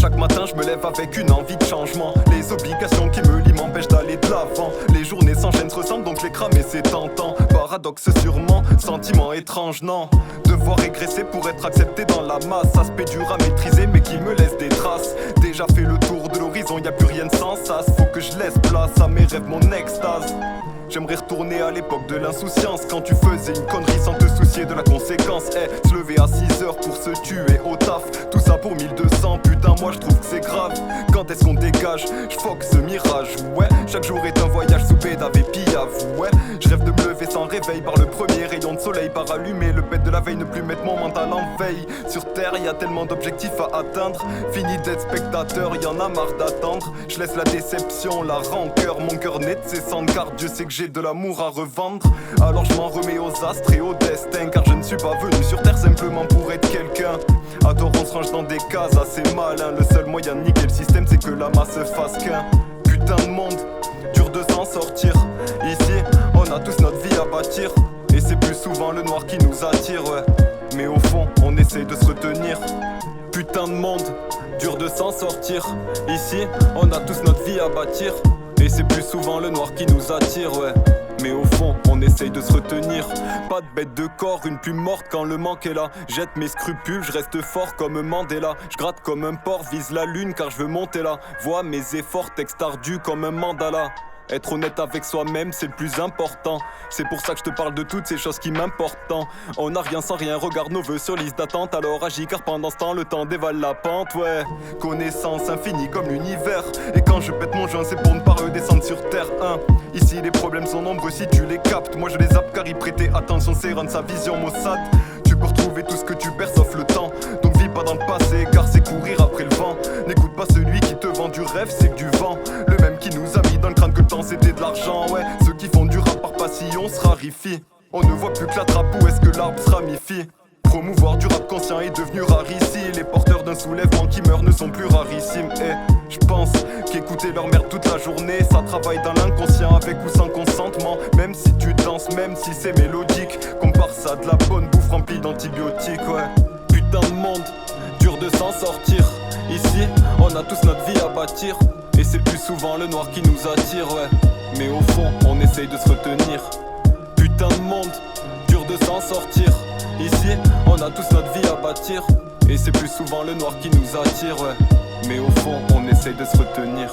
Chaque matin je me lève avec une envie de changement. Les obligations qui me lient m'empêchent d'aller de l'avant. Les journées s'enchaînent, se ressemblent donc les cramer c'est tentant. Paradoxe sûrement, sentiment étrange non. Devoir régresser pour être accepté dans la masse. Aspect dur à maîtriser mais qui me laisse des traces. Déjà fait le tour de l'horizon, y a plus rien de sans sas. Faut que je laisse place à mes rêves, mon extase. J'aimerais retourner à l'époque de l'insouciance, quand tu faisais une connerie sans te soucier de la conséquence. Se lever à 6h pour se tuer au taf, tout ça pour 1200, putain moi je trouve que c'est grave. Quand est-ce qu'on dégage, j'foque ce mirage, ouais. Chaque jour est un voyage sous bédave et pillave, ouais. Je rêve de me lever sans réveil par le premier rayon de soleil, par allumer le pet de la veille, ne plus mettre mon mental en veille. Sur terre y a tellement d'objectifs à atteindre, fini d'être spectateur, y en a marre d'attendre. Je laisse la déception, la rancœur, mon cœur net ses cendres, car Dieu sait que j'ai de l'amour à revendre. Alors je m'en remets aux astres et au destin, car je ne suis pas venu sur terre simplement pour être quelqu'un. À tort on se range dans des cases assez malin. Le seul moyen de niquer le système c'est que la masse fasse qu'un. Putain de monde, dur de s'en sortir. Ici on a tous notre vie à bâtir, et c'est plus souvent le noir qui nous attire, ouais. Mais au fond on essaye de se retenir. Putain de monde, dur de s'en sortir. Ici on a tous notre vie à bâtir, et c'est plus souvent le noir qui nous attire, ouais. Mais au fond, on essaye de se retenir. Pas de bête de corps, une plume morte quand le manque est là. Jette mes scrupules, je reste fort comme Mandela. Je gratte comme un porc, vise la lune car je veux monter là. Vois mes efforts, texte ardu comme un mandala. Être honnête avec soi-même, c'est le plus important. C'est pour ça que je te parle de toutes ces choses qui m'importent tant. On n'a rien sans rien, regarde nos vœux sur liste d'attente. Alors agis car pendant ce temps, le temps dévale la pente, ouais. Connaissance infinie comme l'univers. Et quand je pète mon joint, c'est pour ne pas redescendre sur terre, hein. Ici les problèmes sont nombreux si tu les captes. Moi je les zappe car y prêter attention, c'est rendre sa vision maussade. Tu peux retrouver tout ce que tu perds sauf le temps. Donc vis pas dans le passé car c'est courir après le vent. N'écoute pas celui qui te vend du rêve, c'est que du vent. Le même qui nous a mis dans le crâne que le temps c'était de l'argent, ouais. Ceux qui font du rap par passion se raréfient. On ne voit plus que la trappe, où est-ce que l'arbre se ramifie. Promouvoir du rap conscient est devenu rare ici. Les porteurs d'un soulèvement qui meurt ne sont plus rarissimes. Et je pense qu'écouter leur merde toute la journée, ça travaille dans l'inconscient avec ou sans consentement. Même si tu danses, même si c'est mélodique, compare ça de la bonne bouffe remplie d'antibiotiques, ouais. Putain de monde, dur de s'en sortir. Ici, on a tous notre vie à bâtir, et c'est plus souvent le noir qui nous attire, ouais. Mais au fond, on essaye de se retenir. Putain de monde, dur de s'en sortir. Ici, on a tous notre vie à bâtir, et c'est plus souvent le noir qui nous attire, ouais. Mais au fond, on essaye de se retenir.